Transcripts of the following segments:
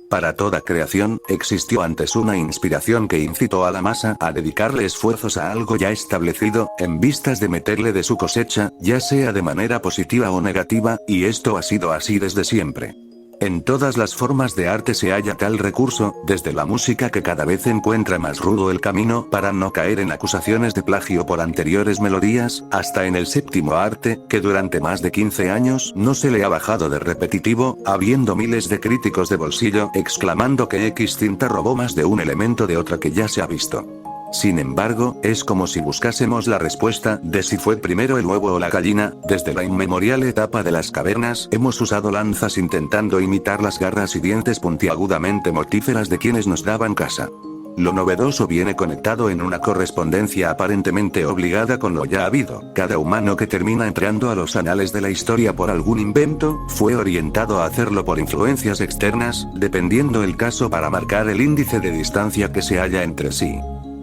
Para toda creación, existió antes una inspiración que incitó a la masa a dedicarle esfuerzos a algo ya establecido, en vistas de meterle de su cosecha, ya sea de manera positiva o negativa, y esto ha sido así desde siempre. En todas las formas de arte se halla tal recurso, desde la música que cada vez encuentra más rudo el camino para no caer en acusaciones de plagio por anteriores melodías, hasta en el séptimo arte, que durante más de 15 años no se le ha bajado de repetitivo, habiendo miles de críticos de bolsillo exclamando que X cinta robó más de un elemento de otra que ya se ha visto. Sin embargo, es como si buscásemos la respuesta de si fue primero el huevo o la gallina. Desde la inmemorial etapa de las cavernas hemos usado lanzas intentando imitar las garras y dientes puntiagudamente mortíferas de quienes nos daban caza. Lo novedoso viene conectado en una correspondencia aparentemente obligada con lo ya habido. Cada humano que termina entrando a los anales de la historia por algún invento, fue orientado a hacerlo por influencias externas, dependiendo el caso para marcar el índice de distancia que se halla entre sí.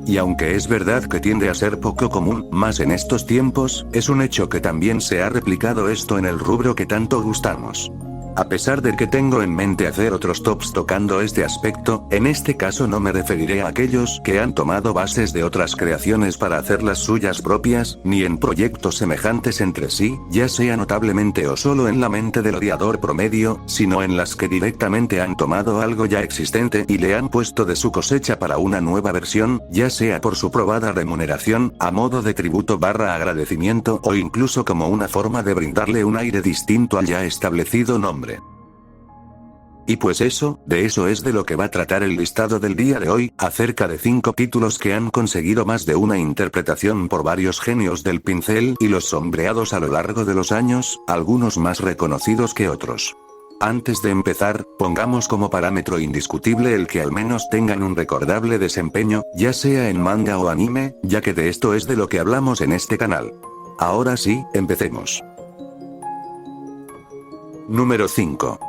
Y aunque es verdad que tiende a ser poco común, más en estos tiempos, es un hecho que también se ha replicado esto en el rubro que tanto gustamos. A pesar de que tengo en mente hacer otros tops tocando este aspecto, en este caso no me referiré a aquellos que han tomado bases de otras creaciones para hacer las suyas propias, ni en proyectos semejantes entre sí, ya sea notablemente o solo en la mente del odiador promedio, sino en las que directamente han tomado algo ya existente y le han puesto de su cosecha para una nueva versión, ya sea por su probada remuneración, a modo de tributo / agradecimiento o incluso como una forma de brindarle un aire distinto al ya establecido nombre. Y pues de eso es de lo que va a tratar el listado del día de hoy, acerca de 5 títulos que han conseguido más de una interpretación por varios genios del pincel y los sombreados a lo largo de los años, algunos más reconocidos que otros. Antes de empezar, pongamos como parámetro indiscutible el que al menos tengan un recordable desempeño, ya sea en manga o anime, ya que de esto es de lo que hablamos en este canal. Ahora sí, empecemos. Número 5.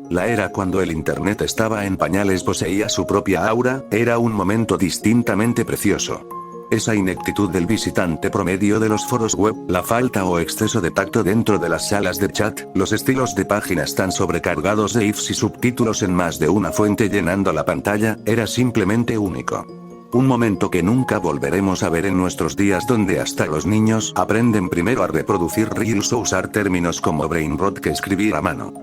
La era cuando el internet estaba en pañales poseía su propia aura, era un momento distintamente precioso. Esa ineptitud del visitante promedio de los foros web, la falta o exceso de tacto dentro de las salas de chat, los estilos de páginas tan sobrecargados de ifs y subtítulos en más de una fuente llenando la pantalla, era simplemente único. Un momento que nunca volveremos a ver en nuestros días, donde hasta los niños aprenden primero a reproducir reels o usar términos como brain rot que escribir a mano.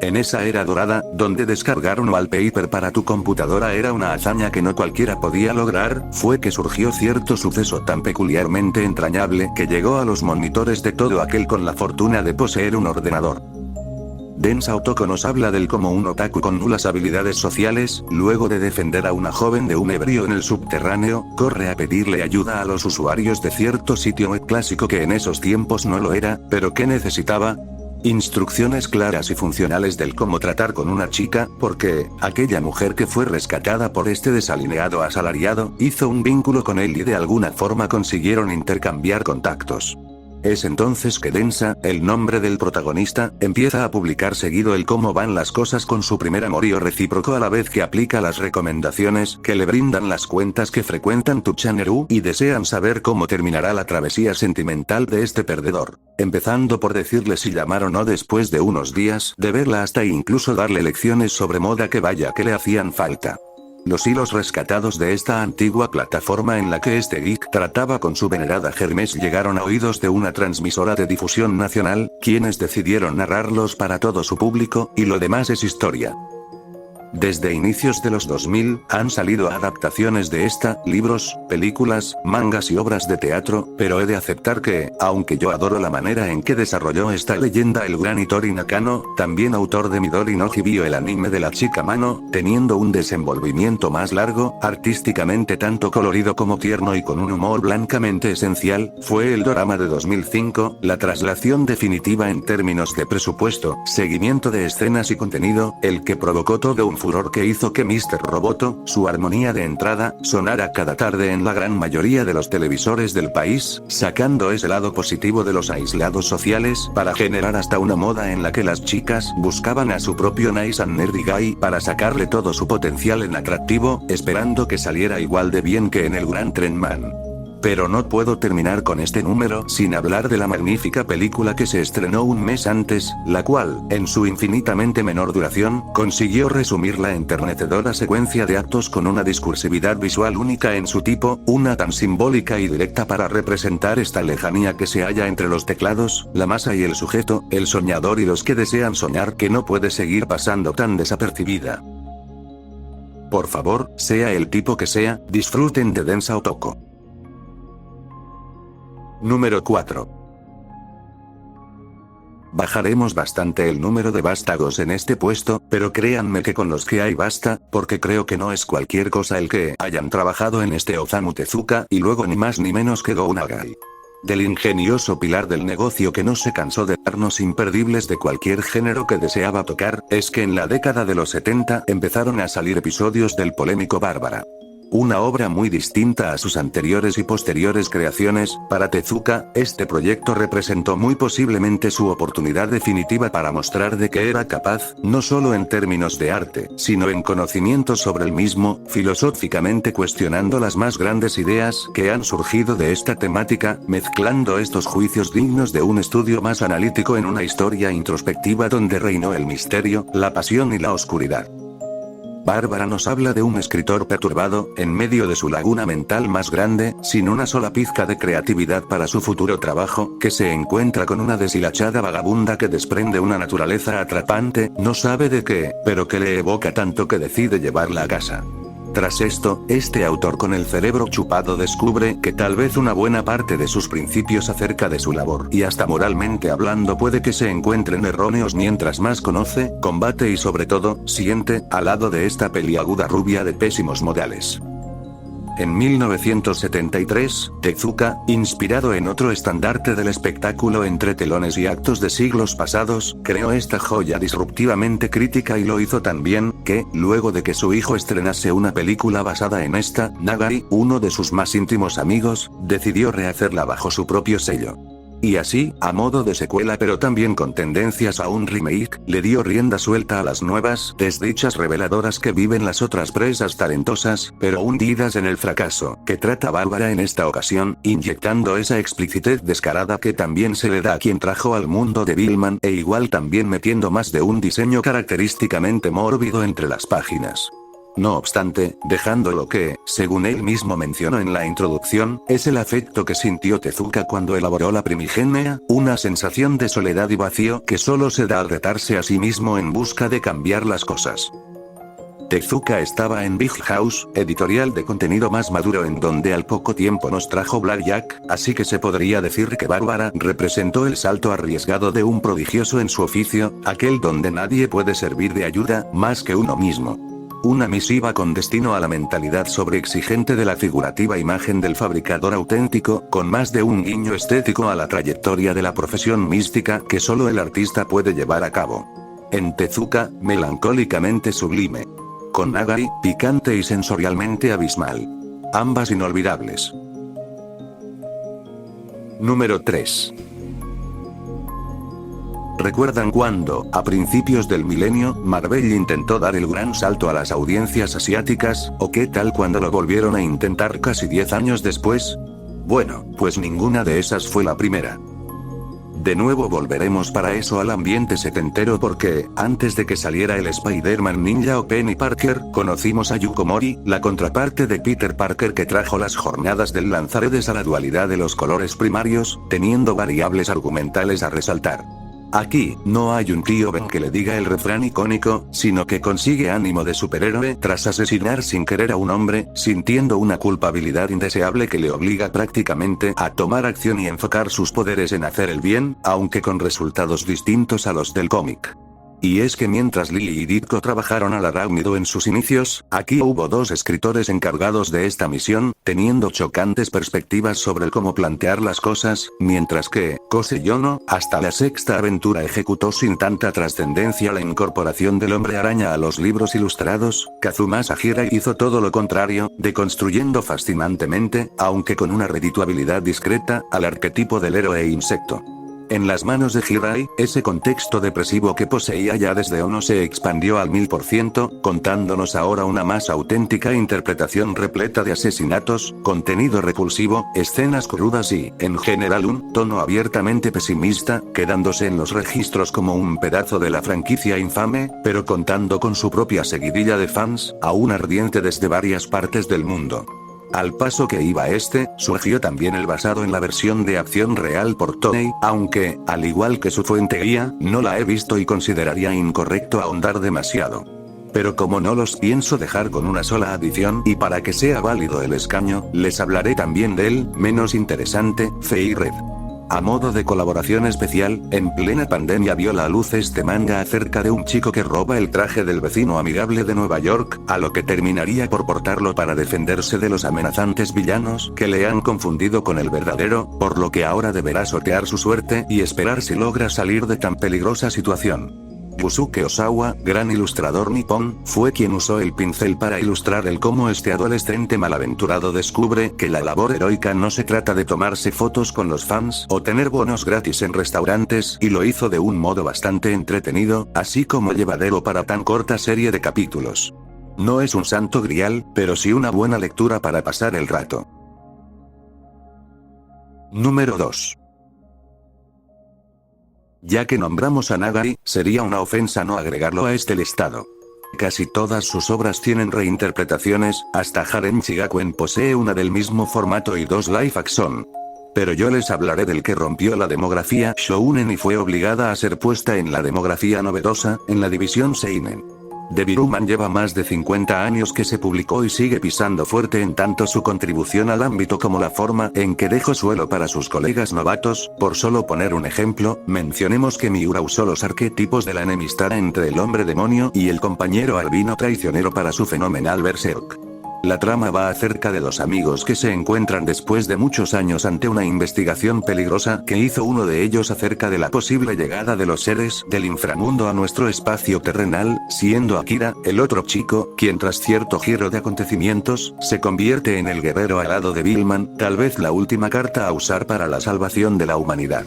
En esa era dorada, donde descargar un wallpaper para tu computadora era una hazaña que no cualquiera podía lograr, fue que surgió cierto suceso tan peculiarmente entrañable que llegó a los monitores de todo aquel con la fortuna de poseer un ordenador. Densa Otoko nos habla del cómo un otaku con nulas habilidades sociales, luego de defender a una joven de un ebrio en el subterráneo, corre a pedirle ayuda a los usuarios de cierto sitio web clásico que en esos tiempos no lo era, pero que necesitaba instrucciones claras y funcionales del cómo tratar con una chica, porque aquella mujer que fue rescatada por este desalineado asalariado, hizo un vínculo con él y de alguna forma consiguieron intercambiar contactos. Es entonces que Densa, el nombre del protagonista, empieza a publicar seguido el cómo van las cosas con su primer amorío recíproco a la vez que aplica las recomendaciones que le brindan las cuentas que frecuentan tu channel y desean saber cómo terminará la travesía sentimental de este perdedor. Empezando por decirle si llamar o no después de unos días de verla hasta incluso darle lecciones sobre moda que vaya que le hacían falta. Los hilos rescatados de esta antigua plataforma en la que este geek trataba con su venerada Hermes llegaron a oídos de una transmisora de difusión nacional, quienes decidieron narrarlos para todo su público, y lo demás es historia. Desde inicios de los 2000, han salido adaptaciones de esta, libros, películas, mangas y obras de teatro, pero he de aceptar que, aunque yo adoro la manera en que desarrolló esta leyenda el gran Hitori Nakano, también autor de Midori no Hibio el anime de la chica mano, teniendo un desenvolvimiento más largo, artísticamente tanto colorido como tierno y con un humor blancamente esencial, fue el dorama de 2005, la traslación definitiva en términos de presupuesto, seguimiento de escenas y contenido, el que provocó todo un furor que hizo que Mr. Roboto, su armonía de entrada, sonara cada tarde en la gran mayoría de los televisores del país, sacando ese lado positivo de los aislados sociales para generar hasta una moda en la que las chicas buscaban a su propio nice and nerdy guy para sacarle todo su potencial en atractivo, esperando que saliera igual de bien que en el Gran Tren Man. Pero no puedo terminar con este número sin hablar de la magnífica película que se estrenó un mes antes, la cual, en su infinitamente menor duración, consiguió resumir la enternecedora secuencia de actos con una discursividad visual única en su tipo, una tan simbólica y directa para representar esta lejanía que se halla entre los teclados, la masa y el sujeto, el soñador y los que desean soñar, que no puede seguir pasando tan desapercibida. Por favor, sea el tipo que sea, disfruten de Densa Otoko. Número 4. Bajaremos bastante el número de vástagos en este puesto, pero créanme que con los que hay basta, porque creo que no es cualquier cosa el que hayan trabajado en este Osamu Tezuka, y luego ni más ni menos que Go Nagai. Del ingenioso pilar del negocio que no se cansó de darnos imperdibles de cualquier género que deseaba tocar, es que en la década de los 70 empezaron a salir episodios del polémico Bárbara. Una obra muy distinta a sus anteriores y posteriores creaciones, para Tezuka, este proyecto representó muy posiblemente su oportunidad definitiva para mostrar de qué era capaz, no solo en términos de arte, sino en conocimiento sobre el mismo, filosóficamente cuestionando las más grandes ideas que han surgido de esta temática, mezclando estos juicios dignos de un estudio más analítico en una historia introspectiva donde reinó el misterio, la pasión y la oscuridad. Bárbara nos habla de un escritor perturbado, en medio de su laguna mental más grande, sin una sola pizca de creatividad para su futuro trabajo, que se encuentra con una deshilachada vagabunda que desprende una naturaleza atrapante, no sabe de qué, pero que le evoca tanto que decide llevarla a casa. Tras esto, este autor con el cerebro chupado descubre que tal vez una buena parte de sus principios acerca de su labor, y hasta moralmente hablando puede que se encuentren erróneos mientras más conoce, combate y sobre todo, siente, al lado de esta peliaguda rubia de pésimos modales. En 1973, Tezuka, inspirado en otro estandarte del espectáculo entre telones y actos de siglos pasados, creó esta joya disruptivamente crítica y lo hizo tan bien, que, luego de que su hijo estrenase una película basada en esta, Nagai, uno de sus más íntimos amigos, decidió rehacerla bajo su propio sello. Y así, a modo de secuela pero también con tendencias a un remake, le dio rienda suelta a las nuevas desdichas reveladoras que viven las otras presas talentosas, pero hundidas en el fracaso, que trata Bárbara en esta ocasión, inyectando esa explicitez descarada que también se le da a quien trajo al mundo de Billman, e igual también metiendo más de un diseño característicamente mórbido entre las páginas. No obstante, dejando lo que, según él mismo mencionó en la introducción, es el afecto que sintió Tezuka cuando elaboró la primigenia, una sensación de soledad y vacío que solo se da al retarse a sí mismo en busca de cambiar las cosas. Tezuka estaba en Big House, editorial de contenido más maduro en donde al poco tiempo nos trajo Blackjack, así que se podría decir que Bárbara representó el salto arriesgado de un prodigioso en su oficio, aquel donde nadie puede servir de ayuda, más que uno mismo. Una misiva con destino a la mentalidad sobreexigente de la figurativa imagen del fabricador auténtico, con más de un guiño estético a la trayectoria de la profesión mística que solo el artista puede llevar a cabo. En Tezuka, melancólicamente sublime. Con Nagai, picante y sensorialmente abismal. Ambas inolvidables. Número 3. ¿Recuerdan cuando, a principios del milenio, Marvel intentó dar el gran salto a las audiencias asiáticas, o qué tal cuando lo volvieron a intentar casi 10 años después? Bueno, pues ninguna de esas fue la primera. De nuevo volveremos para eso al ambiente setentero porque, antes de que saliera el Spider-Man Ninja o Penny Parker, conocimos a Yuko Mori, la contraparte de Peter Parker que trajo las jornadas del lanzaredes a la dualidad de los colores primarios, teniendo variables argumentales a resaltar. Aquí, no hay un tío Ben que le diga el refrán icónico, sino que consigue ánimo de superhéroe tras asesinar sin querer a un hombre, sintiendo una culpabilidad indeseable que le obliga prácticamente a tomar acción y enfocar sus poderes en hacer el bien, aunque con resultados distintos a los del cómic. Y es que mientras Lee y Ditko trabajaron al arácnido en sus inicios, aquí hubo dos escritores encargados de esta misión, teniendo chocantes perspectivas sobre cómo plantear las cosas, mientras que, Kose Yono, hasta la sexta aventura ejecutó sin tanta trascendencia la incorporación del Hombre Araña a los libros ilustrados, Kazumasa Hira hizo todo lo contrario, deconstruyendo fascinantemente, aunque con una redituabilidad discreta, al arquetipo del héroe insecto. En las manos de Hirai, ese contexto depresivo que poseía ya desde Ono se expandió al 1000%, contándonos ahora una más auténtica interpretación repleta de asesinatos, contenido repulsivo, escenas crudas y, en general, un tono abiertamente pesimista, quedándose en los registros como un pedazo de la franquicia infame, pero contando con su propia seguidilla de fans, aún ardiente desde varias partes del mundo. Al paso que iba surgió también el basado en la versión de acción real por Toei, aunque, al igual que su fuente guía, no la he visto y consideraría incorrecto ahondar demasiado. Pero como no los pienso dejar con una sola adición y para que sea válido el escaño, les hablaré también del, menos interesante, Fairy Red. A modo de colaboración especial, en plena pandemia vio la luz este manga acerca de un chico que roba el traje del vecino amigable de Nueva York, a lo que terminaría por portarlo para defenderse de los amenazantes villanos que le han confundido con el verdadero, por lo que ahora deberá sortear su suerte y esperar si logra salir de tan peligrosa situación. Yusuke Osawa, gran ilustrador nipón, fue quien usó el pincel para ilustrar el cómo este adolescente malaventurado descubre que la labor heroica no se trata de tomarse fotos con los fans o tener bonos gratis en restaurantes, y lo hizo de un modo bastante entretenido, así como llevadero para tan corta serie de capítulos. No es un santo grial, pero sí una buena lectura para pasar el rato. Número 2. Ya que nombramos a Nagai, sería una ofensa no agregarlo a este listado. Casi todas sus obras tienen reinterpretaciones, hasta Harem Chigakuen posee una del mismo formato y 2 live action. Pero yo les hablaré del que rompió la demografía shounen y fue obligada a ser puesta en la demografía novedosa, en la división seinen. Devilman lleva más de 50 años que se publicó y sigue pisando fuerte en tanto su contribución al ámbito como la forma en que dejó suelo para sus colegas novatos. Por solo poner un ejemplo, mencionemos que Miura usó los arquetipos de la enemistad entre el hombre demonio y el compañero albino traicionero para su fenomenal Berserk. La trama va acerca de dos amigos que se encuentran después de muchos años ante una investigación peligrosa que hizo uno de ellos acerca de la posible llegada de los seres del inframundo a nuestro espacio terrenal, siendo Akira, el otro chico, quien tras cierto giro de acontecimientos, se convierte en el guerrero alado de Devilman, tal vez la última carta a usar para la salvación de la humanidad.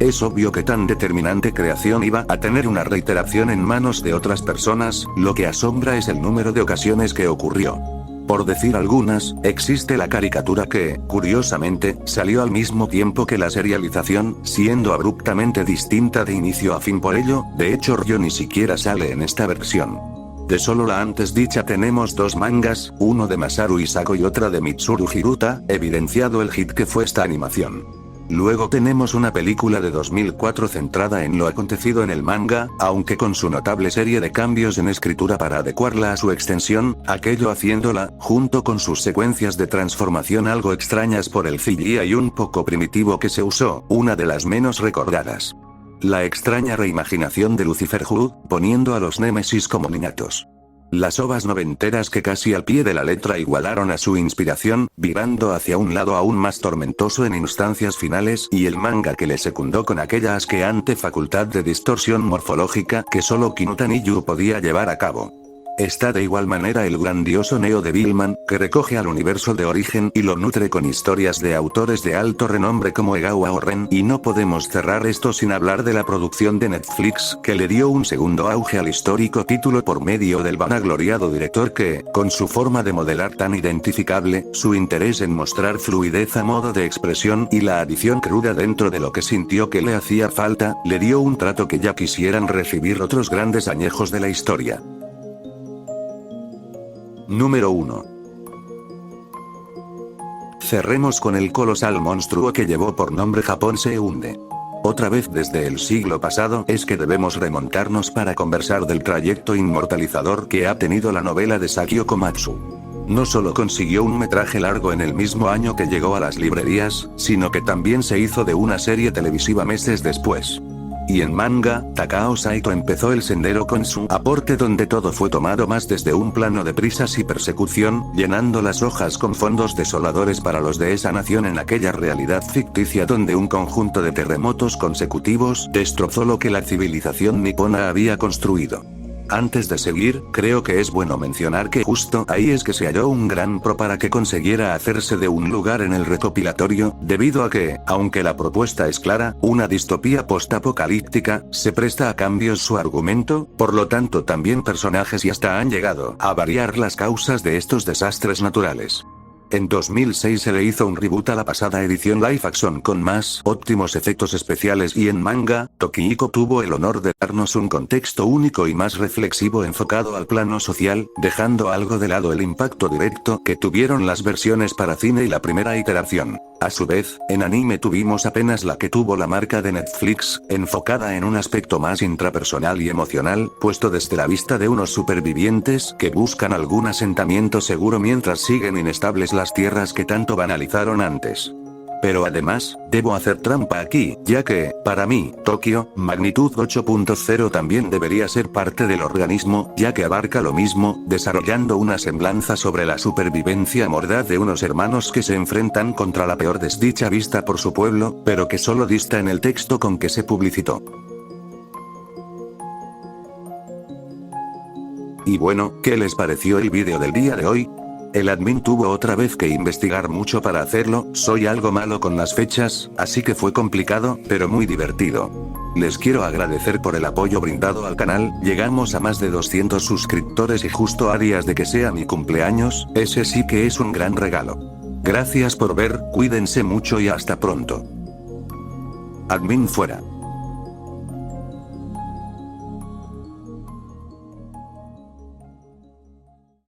Es obvio que tan determinante creación iba a tener una reiteración en manos de otras personas, lo que asombra es el número de ocasiones que ocurrió. Por decir algunas, existe la caricatura que, curiosamente, salió al mismo tiempo que la serialización, siendo abruptamente distinta de inicio a fin. Por ello, de hecho Ryo ni siquiera sale en esta versión. De solo la antes dicha tenemos 2 mangas, uno de Masaru Isago y otra de Mitsuru Hiruta, evidenciado el hit que fue esta animación. Luego tenemos una película de 2004 centrada en lo acontecido en el manga, aunque con su notable serie de cambios en escritura para adecuarla a su extensión, aquello haciéndola, junto con sus secuencias de transformación algo extrañas por el CGI y un poco primitivo que se usó, una de las menos recordadas. La extraña reimaginación de Lucifer Hood, poniendo a los Némesis como niñatos. Las ovas noventeras que casi al pie de la letra igualaron a su inspiración, virando hacia un lado aún más tormentoso en instancias finales, y el manga que le secundó con aquella asqueante facultad de distorsión morfológica que solo Kinutaniyu podía llevar a cabo. Está de igual manera el grandioso Neo Devilman, que recoge al universo de origen y lo nutre con historias de autores de alto renombre como Egawa Oren, y no podemos cerrar esto sin hablar de la producción de Netflix, que le dio un segundo auge al histórico título por medio del vanagloriado director que, con su forma de modelar tan identificable, su interés en mostrar fluidez a modo de expresión y la adición cruda dentro de lo que sintió que le hacía falta, le dio un trato que ya quisieran recibir otros grandes añejos de la historia. Número 1. Cerremos con el colosal monstruo que llevó por nombre Japón se hunde. Otra vez desde el siglo pasado es que debemos remontarnos para conversar del trayecto inmortalizador que ha tenido la novela de Sakio Komatsu. No solo consiguió un metraje largo en el mismo año que llegó a las librerías, sino que también se hizo de una serie televisiva meses después. Y en manga, Takao Saito empezó el sendero con su aporte donde todo fue tomado más desde un plano de prisas y persecución, llenando las hojas con fondos desoladores para los de esa nación en aquella realidad ficticia donde un conjunto de terremotos consecutivos destrozó lo que la civilización nipona había construido. Antes de seguir, creo que es bueno mencionar que justo ahí es que se halló un gran pro para que consiguiera hacerse de un lugar en el recopilatorio, debido a que, aunque la propuesta es clara, una distopía postapocalíptica, se presta a cambios su argumento, por lo tanto también personajes y hasta han llegado a variar las causas de estos desastres naturales. En 2006 se le hizo un reboot a la pasada edición live action con más óptimos efectos especiales y en manga, Tokihiko tuvo el honor de darnos un contexto único y más reflexivo enfocado al plano social, dejando algo de lado el impacto directo que tuvieron las versiones para cine y la primera iteración. A su vez, en anime tuvimos apenas la que tuvo la marca de Netflix, enfocada en un aspecto más intrapersonal y emocional, puesto desde la vista de unos supervivientes que buscan algún asentamiento seguro mientras siguen inestables las tierras que tanto banalizaron antes. Pero además, debo hacer trampa aquí, ya que, para mí, Tokio, Magnitud 8.0 también debería ser parte del organismo, ya que abarca lo mismo, desarrollando una semblanza sobre la supervivencia mordaz de unos hermanos que se enfrentan contra la peor desdicha vista por su pueblo, pero que solo dista en el texto con que se publicitó. Y bueno, ¿qué les pareció el vídeo del día de hoy? El admin tuvo otra vez que investigar mucho para hacerlo, soy algo malo con las fechas, así que fue complicado, pero muy divertido. Les quiero agradecer por el apoyo brindado al canal, llegamos a más de 200 suscriptores y justo a días de que sea mi cumpleaños, ese sí que es un gran regalo. Gracias por ver, cuídense mucho y hasta pronto. Admin fuera.